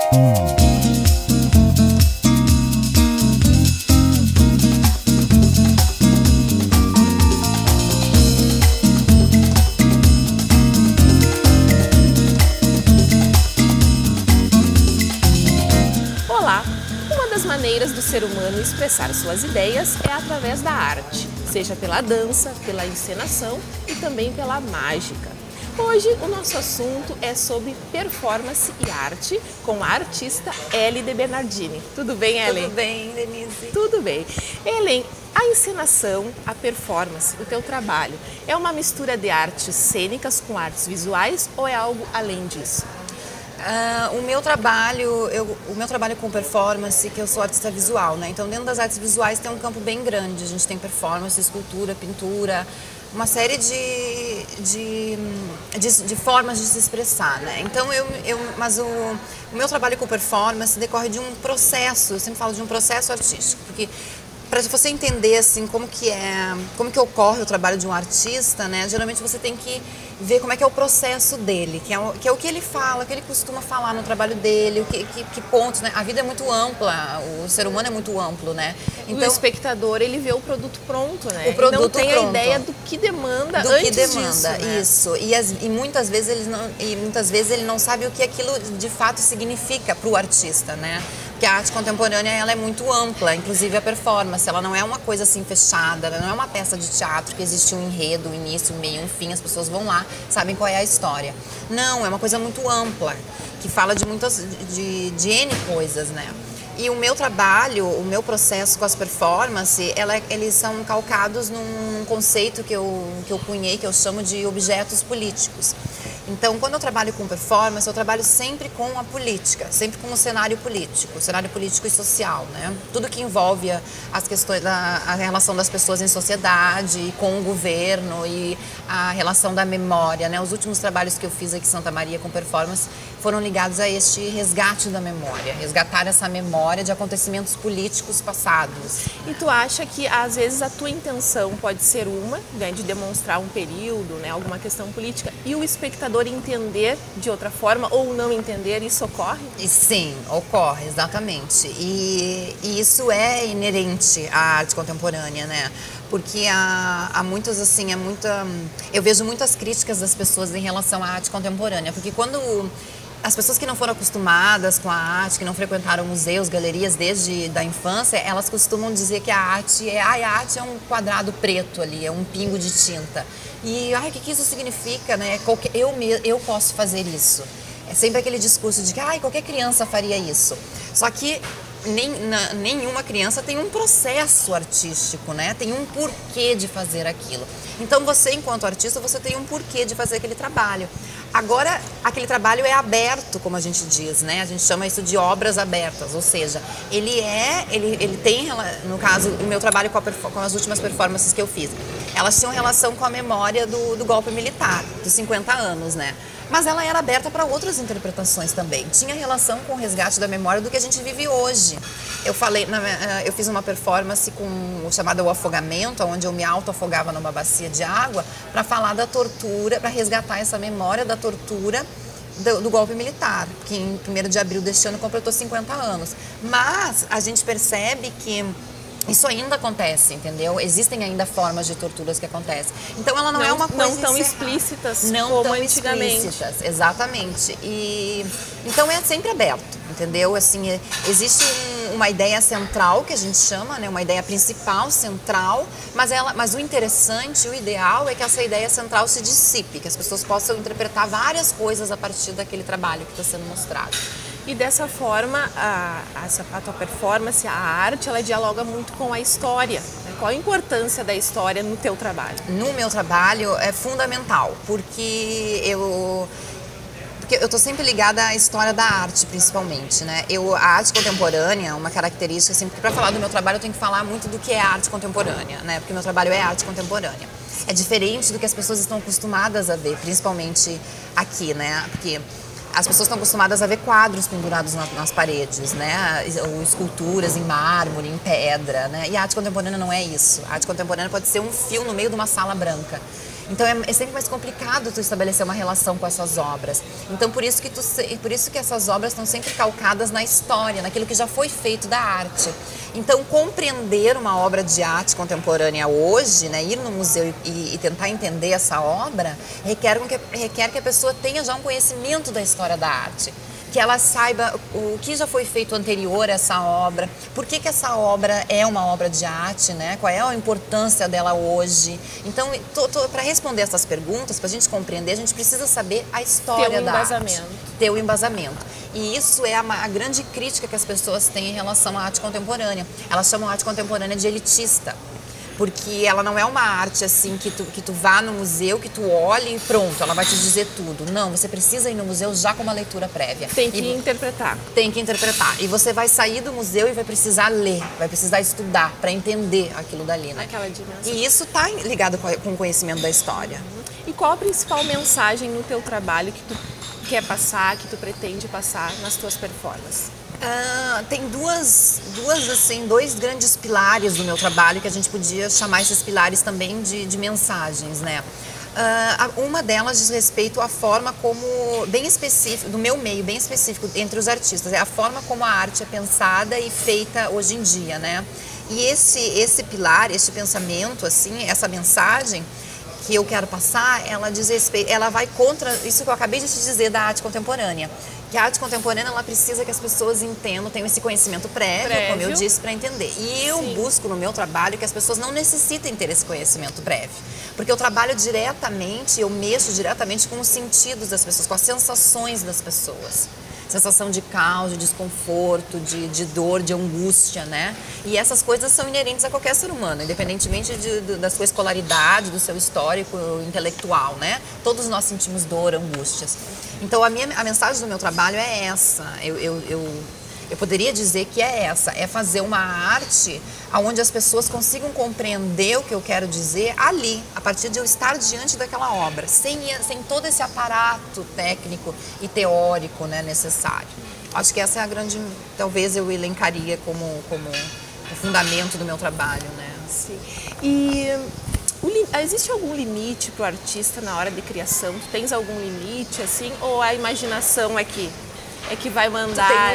Olá! Uma das maneiras do ser humano expressar suas ideias é através da arte, seja pela dança, pela encenação e também pela mágica. Hoje o nosso assunto é sobre performance e arte com a artista Ellen de Bernardini. Tudo bem, Ellen? Tudo bem, Denise? Tudo bem. Ellen, a encenação, a performance, o teu trabalho, é uma mistura de artes cênicas com artes visuais ou é algo além disso? O meu trabalho com performance, que eu sou artista visual, né? Então dentro das artes visuais tem um campo bem grande. A gente tem performance, escultura, pintura, uma série de formas de se expressar, né? Então mas o meu trabalho com performance decorre de um processo. Eu sempre falo de um processo artístico, porque para você entender assim como que ocorre o trabalho de um artista, né? Geralmente você tem que ver como é que é o processo dele, que é o que ele fala, o que ele costuma falar no trabalho dele, que pontos, né? A vida é muito ampla, o ser humano é muito amplo, né? Então o espectador, ele vê o produto pronto, né? O produto não tem pronto. a ideia do que demanda do antes que demanda, disso, né? Isso. E muitas vezes ele não sabe o que aquilo de fato significa para o artista, né? Porque a arte contemporânea, ela é muito ampla, inclusive a performance, ela não é uma coisa assim fechada, ela não é uma peça de teatro que existe um enredo, um início, um meio, um fim, as pessoas vão lá, sabem qual é a história. Não, é uma coisa muito ampla, que fala de de N coisas, né? E o meu trabalho, o meu processo com as performances, eles são calcados num conceito que eu cunhei, que eu chamo de objetos políticos. Então, quando eu trabalho com performance, eu trabalho sempre com a política, sempre com o cenário político e social, né? Tudo que envolve as questões a relação das pessoas em sociedade, com o governo e a relação da memória, né? Os últimos trabalhos que eu fiz aqui em Santa Maria com performance foram ligados a este resgate da memória, resgatar essa memória de acontecimentos políticos passados. E tu acha que, às vezes, a tua intenção pode ser uma, né, de demonstrar um período, né, alguma questão política, e o espectador entender de outra forma ou não entender, isso ocorre? Sim, ocorre, exatamente. E isso é inerente à arte contemporânea, né? Porque há muitas, assim, eu vejo muitas críticas das pessoas em relação à arte contemporânea, porque quando as pessoas que não foram acostumadas com a arte, que não frequentaram museus, galerias desde a infância, elas costumam dizer que a arte é um quadrado preto ali, é um pingo de tinta. E o que isso significa, né? Eu posso fazer isso. É sempre aquele discurso de que qualquer criança faria isso. Só que nenhuma criança tem um processo artístico, né? Tem um porquê de fazer aquilo. Então você, enquanto artista, você tem um porquê de fazer aquele trabalho. Agora, aquele trabalho é aberto, como a gente diz, né? A gente chama isso de obras abertas, ou seja, ele tem, no caso, o meu trabalho com as últimas performances que eu fiz, elas tinham relação com a memória do golpe militar, dos 50 anos, né? Mas ela era aberta para outras interpretações também. Tinha relação com o resgate da memória do que a gente vive hoje. Eu fiz uma performance chamada O Afogamento, onde eu me auto-afogava numa bacia de água, para falar da tortura, para resgatar essa memória da tortura do golpe militar, que em 1º de abril deste ano completou 50 anos. Mas a gente percebe que isso ainda acontece, entendeu? Existem ainda formas de torturas que acontecem. Então ela não é uma coisa não tão explícitas não como tão antigamente. Explícitas, exatamente. E então é sempre aberto, entendeu? Assim, existe uma ideia central que a gente chama, né? Uma ideia principal, central, mas o interessante, o ideal é que essa ideia central se dissipe, que as pessoas possam interpretar várias coisas a partir daquele trabalho que está sendo mostrado. E dessa forma, a tua performance, a arte, ela dialoga muito com a história. Né? Qual a importância da história no teu trabalho? No meu trabalho é fundamental, porque eu estou sempre ligada à história da arte, principalmente, né? A arte contemporânea, uma característica, assim, porque para falar do meu trabalho eu tenho que falar muito do que é arte contemporânea, né? Porque meu trabalho é arte contemporânea. É diferente do que as pessoas estão acostumadas a ver, principalmente aqui, né? Porque as pessoas estão acostumadas a ver quadros pendurados nas paredes, né? Ou esculturas em mármore, em pedra, né? E a arte contemporânea não é isso. A arte contemporânea pode ser um fio no meio de uma sala branca. Então é sempre mais complicado tu estabelecer uma relação com essas obras. Então por isso que essas obras estão sempre calcadas na história, naquilo que já foi feito da arte. Então compreender uma obra de arte contemporânea hoje, né, ir no museu e tentar entender essa obra, requer que a pessoa tenha já um conhecimento da história da arte. Que ela saiba o que já foi feito anterior a essa obra, por que essa obra é uma obra de arte, né? Qual é a importância dela hoje. Então, para responder essas perguntas, para a gente compreender, a gente precisa saber a história da arte. Ter o embasamento. E isso é a grande crítica que as pessoas têm em relação à arte contemporânea. Elas chamam a arte contemporânea de elitista. Porque ela não é uma arte assim que tu vá no museu, que tu olhe e pronto, ela vai te dizer tudo. Não, você precisa ir no museu já com uma leitura prévia. Tem que interpretar. Tem que interpretar. E você vai sair do museu e vai precisar ler, vai precisar estudar para entender aquilo dali, né? Aquela dimensão. E isso está ligado com o conhecimento da história. E qual a principal mensagem no teu trabalho que tu quer passar, que tu pretende passar nas tuas performances? Tem dois grandes pilares do meu trabalho que a gente podia chamar esses pilares também de mensagens, né? Uma delas diz respeito à forma como, bem específico, do meu meio, bem específico entre os artistas, é a forma como a arte é pensada e feita hoje em dia, né? E esse pilar, esse pensamento, assim, essa mensagem que eu quero passar, ela vai contra isso que eu acabei de te dizer da arte contemporânea. Que a arte contemporânea, ela precisa que as pessoas entendam, tenham esse conhecimento prévio, como eu disse, para entender. E eu busco no meu trabalho que as pessoas não necessitem ter esse conhecimento prévio. Porque eu trabalho diretamente, eu mexo diretamente com os sentidos das pessoas, com as sensações das pessoas. Sensação de caos, de desconforto, de dor, de angústia, né? E essas coisas são inerentes a qualquer ser humano, independentemente da sua escolaridade, do seu histórico intelectual, né? Todos nós sentimos dor, angústias. Então a mensagem do meu trabalho é essa. Eu poderia dizer que é essa, é fazer uma arte onde as pessoas consigam compreender o que eu quero dizer ali, a partir de eu estar diante daquela obra, sem todo esse aparato técnico e teórico, né, necessário. Acho que essa é a grande, talvez eu elencaria como o fundamento do meu trabalho, né? Sim. E existe algum limite para o artista na hora de criação? Tu tens algum limite, assim, ou a imaginação é que vai mandar...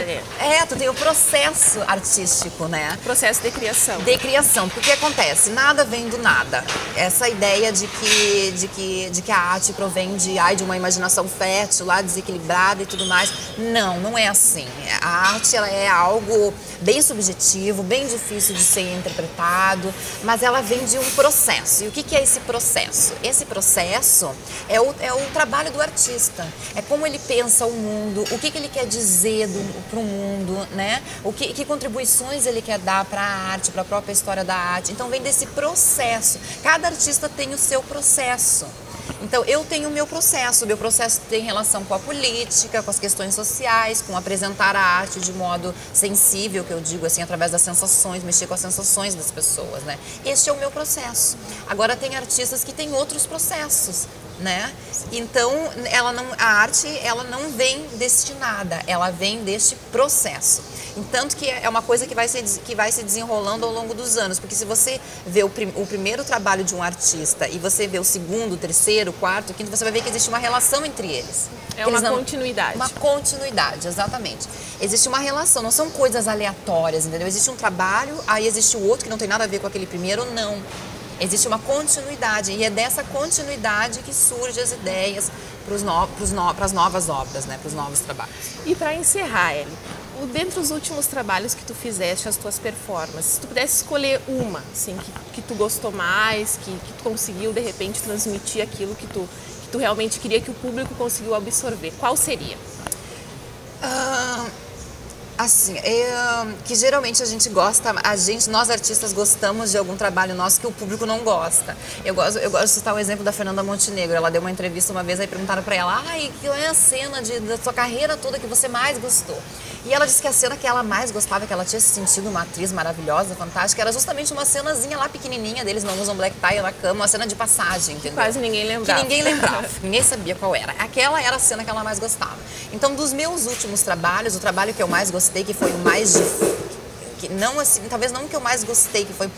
Tu tem o processo artístico, né? Processo de criação. De criação, porque o que acontece? Nada vem do nada. Essa ideia de que a arte provém de uma imaginação fértil, lá desequilibrada e tudo mais. Não é assim. A arte, ela é algo bem subjetivo, bem difícil de ser interpretado, mas ela vem de um processo. E o que é esse processo? Esse processo é o trabalho do artista. É como ele pensa o mundo, o que ele quer dizer para o mundo, né? Que contribuições ele quer dar para a arte, para a própria história da arte. Então vem desse processo. Cada artista tem o seu processo. Então eu tenho o meu processo tem relação com a política, com as questões sociais, com apresentar a arte de modo sensível, que eu digo assim, através das sensações, mexer com as sensações das pessoas, né? Este é o meu processo. Agora tem artistas que têm outros processos, né? Então a arte ela não vem destinada, ela vem deste processo. Entanto que é uma coisa que vai se desenrolando ao longo dos anos, porque se você vê o primeiro trabalho de um artista e você vê o segundo, terceiro, quarto, quinto, você vai ver que existe uma relação entre eles. É uma continuidade. Uma continuidade, exatamente. Existe uma relação, não são coisas aleatórias, entendeu? Existe um trabalho, aí existe o outro que não tem nada a ver com aquele primeiro, não. Existe uma continuidade e é dessa continuidade que surgem as ideias para as novas obras, né? Para os novos trabalhos. E para encerrar, Eli, dentre os últimos trabalhos que tu fizeste, as tuas performances, se tu pudesse escolher uma, assim, que tu gostou mais, que tu conseguiu de repente transmitir aquilo que tu realmente queria que o público conseguiu absorver, qual seria? Assim, que geralmente a gente gosta, nós artistas gostamos de algum trabalho nosso que o público não gosta. Eu gosto de citar o exemplo da Fernanda Montenegro. Ela deu uma entrevista uma vez, aí perguntaram pra ela, que é a cena da sua carreira toda que você mais gostou? E ela disse que a cena que ela mais gostava, que ela tinha se sentido uma atriz maravilhosa, fantástica, era justamente uma cenazinha lá pequenininha deles, não usam black tie na cama, uma cena de passagem, entendeu? Quase ninguém lembrava. Que ninguém lembrava, ninguém sabia qual era. Aquela era a cena que ela mais gostava. Então, dos meus últimos trabalhos, o trabalho que eu mais gostei, que foi o mais difícil, não assim, talvez não que eu mais gostei, que foi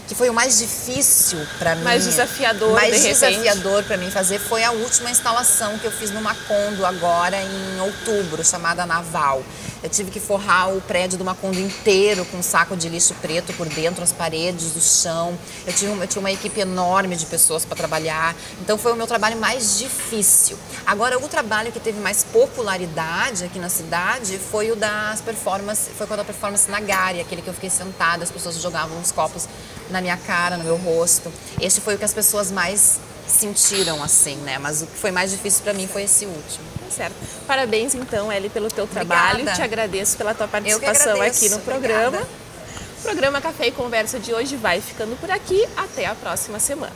que foi o mais difícil para mim. Mais desafiador, mais de repente. desafiador para mim fazer foi a última instalação que eu fiz no Macondo agora em outubro, chamada Naval. Eu tive que forrar o prédio do Macondo inteiro com um saco de lixo preto por dentro, as paredes, o chão. Eu tinha uma equipe enorme de pessoas para trabalhar. Então foi o meu trabalho mais difícil. Agora, o trabalho que teve mais popularidade aqui na cidade foi o das performances, foi quando a performance na Gare, aquele que eu fiquei sentada, as pessoas jogavam uns copos na minha cara, no meu rosto. Esse foi o que as pessoas mais sentiram, assim, né? Mas o que foi mais difícil para mim foi esse último. Certo. Parabéns, então, Elly, pelo teu trabalho. Obrigada. Te agradeço pela tua participação aqui no programa. Obrigada. O programa Café e Conversa de hoje vai ficando por aqui. Até a próxima semana.